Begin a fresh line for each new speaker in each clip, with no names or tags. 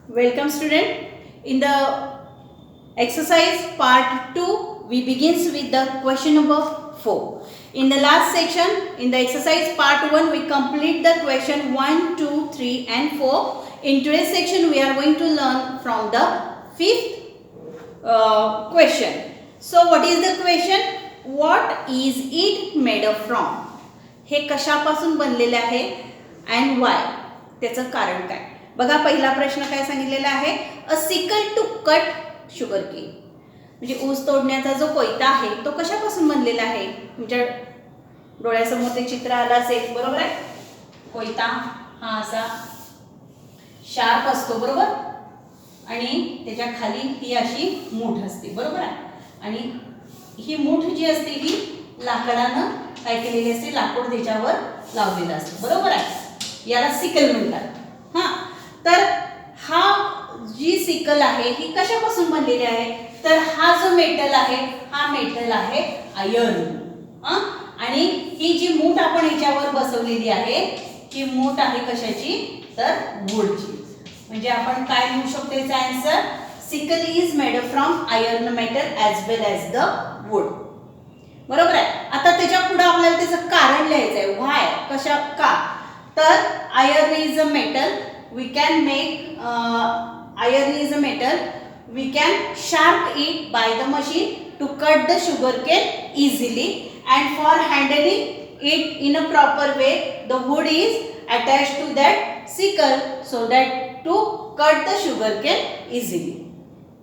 Welcome student. In the exercise part 2, we begins with the question number 4. In the last section, in the exercise part 1, we complete the question 1, 2, 3 and 4. In today's section, we are going to learn from the 5th question. So, what is the question? What is it made of from? हे कशापासून बनलेले आहे and why? त्याचं कारण काय? बघा पहिला प्रश्न काय सांगितलेला आहे, a sickle to cut sugar cane. म्हणजे ऊस तोडण्याचा जो कोयता आहे तो कशापासून बनलेला आहे? तुमच्या डोळ्यासमोर ते चित्र आलं असेल, बरोबर आहे. कोयता हा असा शार्प असतो, बरोबर, आणि त्याच्या खाली ही अशी मूठ असते, बरोबर आहे. आणि ही मूठ जी असते ही लाकडानं काय केलेली असते, लाकूड त्याच्यावर लावलेलं असतं, बरोबर आहे. याला सिकल म्हणतात. हां, तर हा जी सिकल आहे ही कशापासून बनलेली आहे, तर हा जो मेटल आहे हा मेटल आहे आयर्न. आणि ही जी मूठ आपण याच्यावर बसवलेली आहे ही मूठ आहे कशाची, तर वूडची. म्हणजे आपण काय लिहू शकतो याचा answer, sickle is made from iron metal as well as the wood. बरोबर आहे. आता त्याच्या पुढे आपल्याला त्याचं कारण लिहायचं आहे, व्हाय, कशा, का. तर iron is a metal, we can make iron is a metal, we can sharp it by the machine to cut the sugarcane easily, and for handling it in a proper way the wood is attached to that sickle so that to cut the sugarcane easily.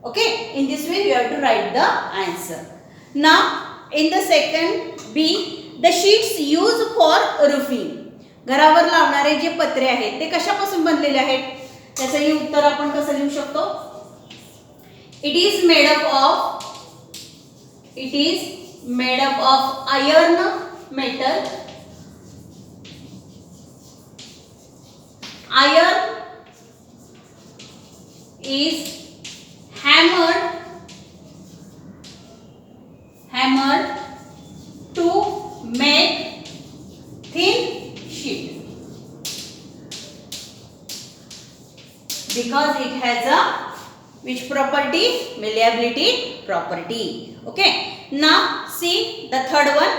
Okay, in this way you have to write the answer. Now in the second B, the sheets used for roofing, घरावर लावणारे जे पत्रे आहेत ते कशापासून बनलेले आहेत, त्याचंही उत्तर आपण कसं लिहू शकतो. It is made up of iron metal. Iron is hammered to make thin sheet because it has a which property, malleability property. Okay, now see the third one,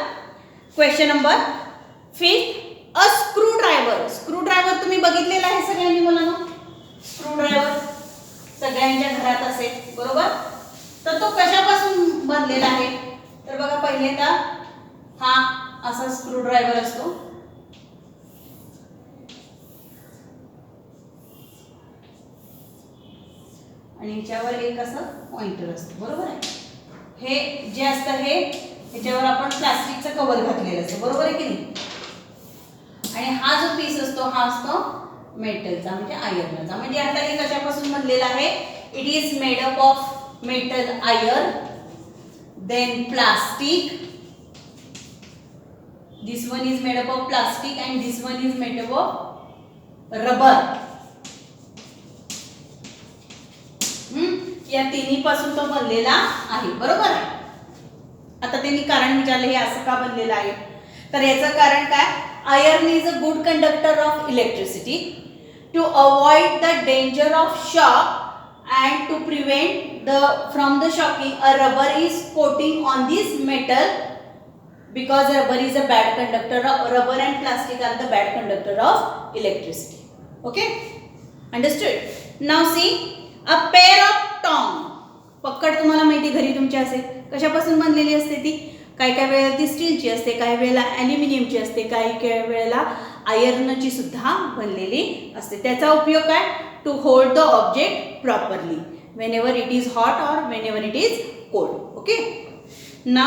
question number 5th. a screwdriver तुम्ही बघितलेला आहे सगळ्यांनी, मुलांनो. Screwdriver सगळ्यांच्या घरात असेल, बरोबर. तर तो कशापासून बनलेला आहे, तर बघा पहिल्यांदा हा असा स्क्रूड्रायव्हर असतो आणि याच्यावर एक असं पॉइंटर असतं, बरोबर आहे. हे जे असतं हे याच्यावर आपण प्लास्टिकचं कव्हर घातलेलं असतं, बरोबर आहे की नाही. आणि हा जो पीस असतो हा असतो मेटलचा, म्हणजे आयर्नचा. म्हणजे आता हे कशापासून बनलेलं आहे, it is made up of metal, iron, then plastic. This one is made up of plastic and this one is made up of rubber. या तिन्ही पासून तो बनलेला आहे, बरोबर आहे. आता त्यांनी कारण विचारले हे असं का बनलेलं आहे, तर याचं कारण काय, iron is a good conductor of electricity. To avoid the danger of shock and to prevent from the shocking, a rubber is coating on this metal because rubber is a bad conductor of, rubber and plastic are the bad conductor of electricity. Okay, understood. Now see, a pair of tongs. पक्कड तुम्हाला माहिती घरी तुमच्या असेल, कशापासून बनलेली असते ती, काही काही वेळेला ती स्टीलची असते, काही वेळेला ॲल्युमिनियमची असते, काही वेळेला आयर्नची सुद्धा बनलेली असते. त्याचा उपयोग काय, to hold the object properly whenever it is hot और whenever it is cold. Okay, ना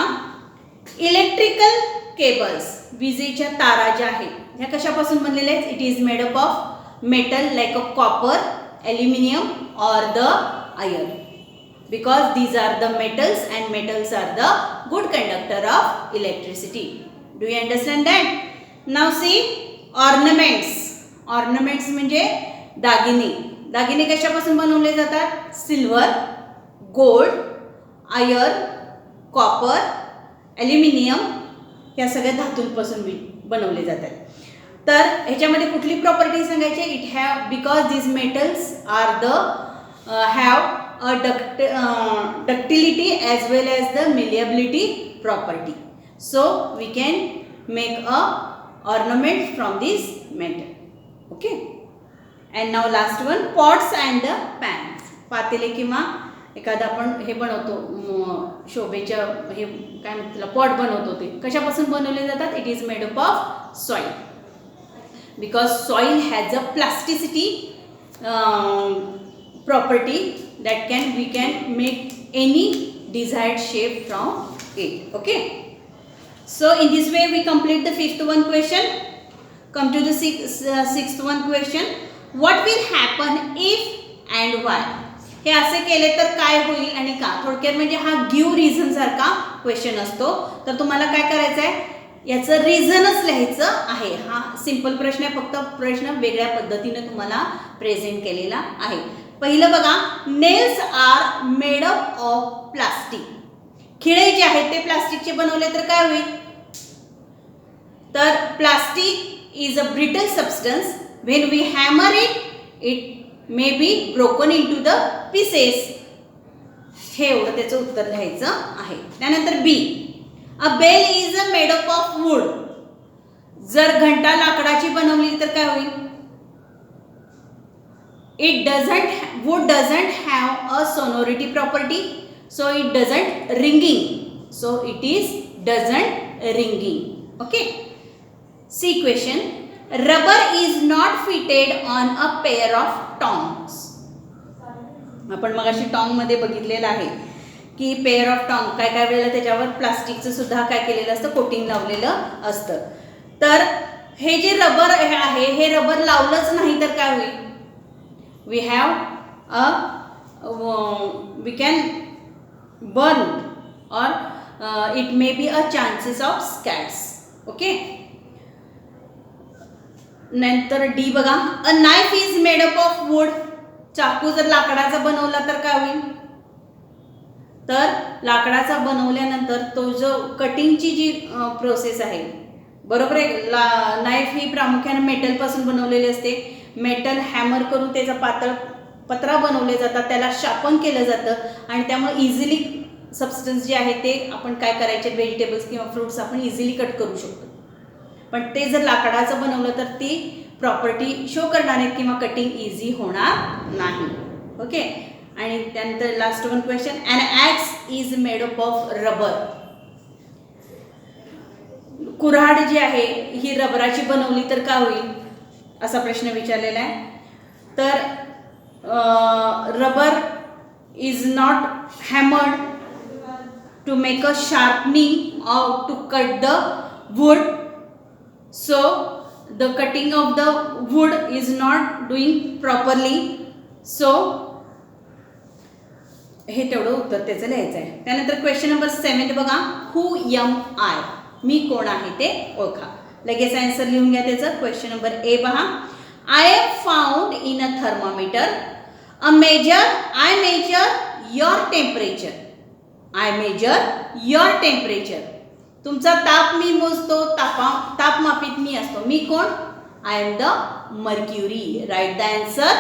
इलेक्ट्रिकल केबल्स, विजेच्या तारा ज्या आहेत ह्या कशापासून बनलेल्या आहेत, it is made up of metal like a copper, aluminium और the iron, because these are the metals and metals are the good conductor of electricity. Do you understand that? Now see, ornaments म्हणजे दागिने. दागिने कशापासून बनवले जातात, silver, gold, iron, copper, aluminium या सगळ्या धातूंपासून बनवले जातात. तर ह्याच्यामध्ये कुठली प्रॉपर्टी सांगायची, it have because these metals are the have a ductility as well as the malleability property, so we can make a ornament from this metal. Okay, and now last one, pots and the pans. पातेले किंवा एखादा आपण हे बनवतो शोभेच्या हे काय म्हणतात पॉट बनवतो ते कशापासून बनवले जातात, it is made up of soil, because soil has a plasticity property that we can make any desired shape from it. Okay, so in this way we complete the fifth one question. Come to the sixth one question, what will happen if and why. हे असे केले तर काय होईल आणि का, थोडक्यात म्हणजे हा गिव रिझन सारखा क्वेश्चन असतो. तर तुम्हाला काय करायचं आहे, याचं रिझनच लिहायचं आहे. हा सिंपल प्रश्न आहे, फक्त प्रश्न वेगळ्या पद्धतीने तुम्हाला प्रेझेंट केलेला आहे. पहिलं बघा, nails are made up of plastic. खिळे जे आहेत ते प्लास्टिकचे बनवले तर काय होईल, तर plastic is a brittle substance, when we hammer it may be broken in to the pieces. हे एवढं त्याचं उत्तर लिहायचं आहे. त्यानंतर B, a bell is a made up of wood. जर घंटा लाकडाची बनवली तर काय होईल, wood doesn't have a sonority property, so it doesn't ringing, so it is doesn't ringing. Okay, C question, rubber is not fitted on a pair of tongs. आपण मगाशी tong मध्ये बघितलेलं आहे की पेअर ऑफ टॉंग काय काय वेळेला त्याच्यावर प्लास्टिकचं सुद्धा काय केलेलं असतं, कोटिंग लावलेलं असतं. तर हे जे रबर आहे हे रबर लावलंच नाही तर काय होईल, we have we can burn or it may be a chances of scats. Okay, नंतर डी बघा, a knife is made up of wood. चाकू जर लाकडाचा बनवला तर काय होईल, तर लाकडाचा बनवल्यानंतर तो जो कटिंगची जी प्रोसेस आहे, बरोबर आहे, नाईफ ही प्रामुख्याने मेटल पासून बनवलेली असते. मेटल हॅमर करून त्याचा पातळ पत्रा बनवले जातात, त्याला शार्पन केलं जातं आणि त्यामुळे इझिली सबस्टन्स जे आहे ते आपण काय करायचे, व्हेजिटेबल्स किंवा फ्रूट्स आपण इझिली कट करू शकतो. पण ते जर लाकडाचं बनवलं तर ती प्रॉपर्टी शो करणार आहेत किंवा कटिंग इझी होणार नाही. ओके, आणि त्यानंतर last one question, an axe is made up of rubber. कुऱ्हाड जी आहे ही रबराची बनवली तर काय होईल, असा प्रश्न विचारलेला आहे. तर rubber is not hammered to make a sharpening or to cut the wood, so the cutting of the wood is not doing properly, so हे तेवढं उत्तर त्याचं लिहायचं आहे. त्यानंतर क्वेश्चन नंबर 7 बघा, हू एम आय, मी कोण आहे ते ओळखा. लगेच आन्सर लिहून घ्या त्याचं. क्वेश्चन नंबर ए पहा, I am found in a thermometer. Uh measure, I measure your temperature. I measure your temperature. तुमचा ताप मी मोजतो, तापमापित मी असतो. मी कोण, I am the mercury. Write the answer,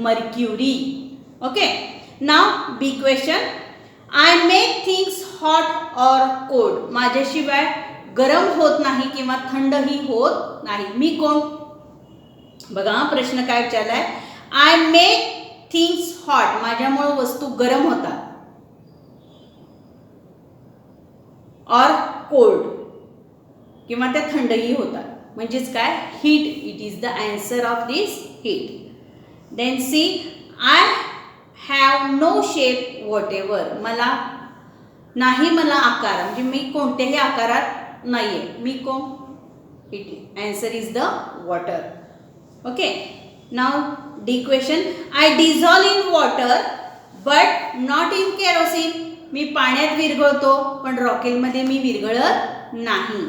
mercury. Okay, नाव B question, I make things hot or cold. माझ्याशिवाय गरम होत नाही किंवा थंडही होत नाही. मी कोण, बघा प्रश्न काय विचारलाय, आय मेक थिंग्स हॉट, माझ्यामुळे वस्तू गरम होतात, और कोल्ड किंवा त्या थंडही होतात, म्हणजेच काय, heat. It is the answer of this heat. Then see, I have no shape whatever. मला नाही, मला आकार, म्हणजे मी कोणत्याही आकारात नाही आहे. मी कोण, it answer is the water. Okay, नाव D question, I dissolve in water but not in kerosene. मी पाण्यात विरघळतो पण रॉकेलमध्ये मी विरघळत नाही.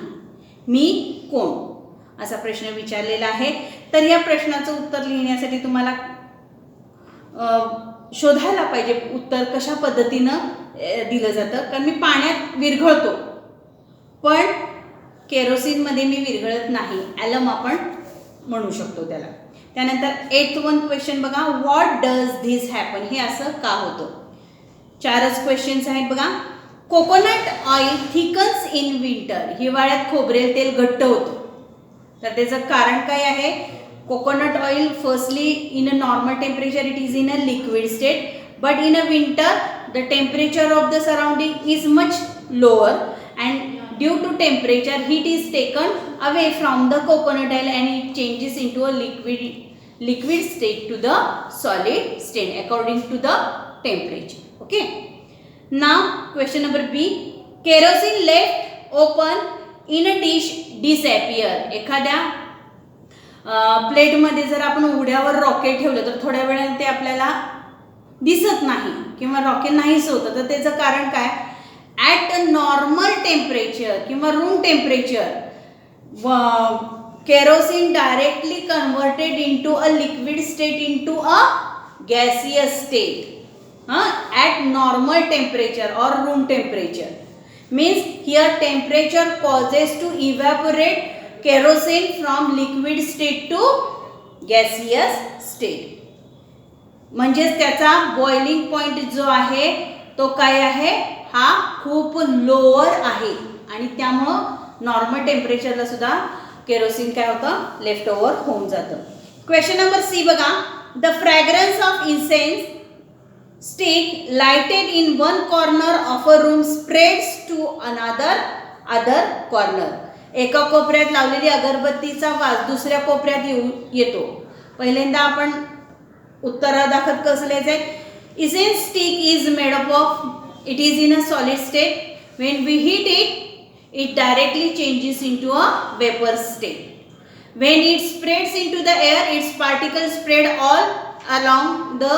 मी कोण, असा प्रश्न विचारलेला आहे. तर या प्रश्नाचं उत्तर लिहिण्यासाठी तुम्हाला शोधायला पाहिजे उत्तर कशा पद्धतीनं दिलं जातं. कारण मी पाण्यात विरघळतो पण केरोसिनमध्ये मी विरघळत नाही. ॲलम आपण म्हणू शकतो त्याला. त्यानंतर 8th वन क्वेश्चन बघा, व्हॉट डज धिस हॅपन, हे असं का होतं. 4च क्वेश्चन्स आहेत बघा. Coconut oil thickens in winter, हिवाळ्यात खोबरेल तेल घट्ट होतं, तर त्याचं कारण काय आहे. Coconut oil firstly in a normal temperature it is in a liquid state, but in a winter the temperature of the surrounding is much lower and due to temperature heat is taken away from the coconut oil and it changes into a liquid state to the solid state according to the temperature. Okay, now question number B, kerosene left open in a dish disappear. एखाद्या प्लेटमध्ये जर आपण उघड्यावर rocket ठेवलं तर थोड्या वेळाने ते आपल्याला दिसत नाही किंवा रॉकेट नाहीच होतं, तर त्याचं कारण काय. ॲट अ नॉर्मल टेम्परेचर किंवा room temperature kerosene directly converted into a liquid state into a gaseous state. At normal temperature और room temperature means here temperature causes to evaporate kerosene from liquid state to gaseous state. म्हणजेच त्याचा boiling point जो आहे तो काय आहे, हा खूप लोअर आहे आणि त्यामुळं नॉर्मल टेम्परेचरला सुद्धा केरोसिन काय होतं, लेफ्ट ओव्हर होऊन जातं. क्वेश्चन नंबर C बघा, the fragrance of incense stick lighted in one corner of a room spreads to other corner. एका कोपऱ्यात लावलेली अगरबत्तीचा वास दुसऱ्या कोपऱ्यात येतो. पहिल्यांदा आपण उत्तरादाखल कसं लिहायचंय. Incense stick is made up of, it is in a solid state. When we heat it it directly changes into a vapor state. When it spreads into the air, its particles spread all along the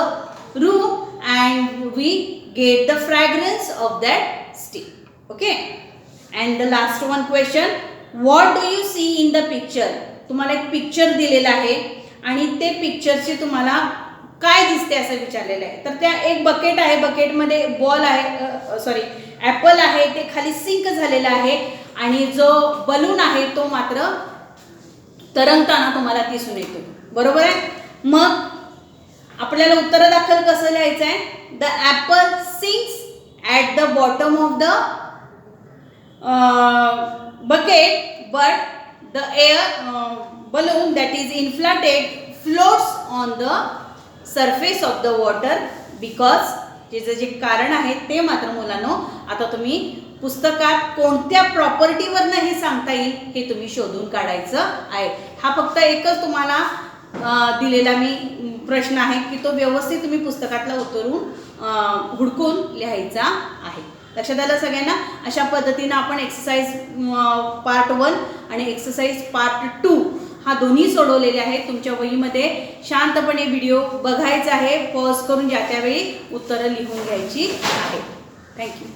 room and we get the fragrance of that stick. Okay, and the last one question, what do you see in the picture. तुम्हाला एक picture दिलेला आहे आणि ते पिक्चरचे तुम्हाला काय दिसते असं विचारलेलं आहे. तर त्या एक बकेट आहे, बकेटमध्ये बॉल आहे, सॉरी ॲपल आहे, ते खाली सिंक झालेला आहे आणि जो बलून आहे तो मात्र तरंगताना तुम्हाला दिसून येतो. बरोबर आहे. मग आपल्याला उत्तर दाखल कसं लिहायचं आहे. The Apple sinks at the bottom of the bucket but the air balloon that is inflated floats on the surface of the water because त्याचं जे कारण आहे ते मात्र मुलांनो आता तुम्ही पुस्तकात कोणत्या प्रॉपर्टीवरनं हे सांगता येईल हे तुम्ही शोधून काढायचं आहे. हा फक्त एकच तुम्हाला दिलेला मी प्रश्न आहे की तो व्यवस्थित तुम्ही पुस्तकातला उतरून हुडकून लिहायचा आहे. लक्षात आलं सगळ्यांना. अशा पद्धतीनं आपण एक्सरसाइज पार्ट 1 आणि एक्सरसाइज पार्ट 2 हा दोन्ही सोडवलेले आहेत. तुमच्या वहीमध्ये शांतपणे व्हिडिओ बघायचा आहे, पॉज करून ज्या त्यावेळी उत्तरं लिहून घ्यायची आहे. थँक्यू.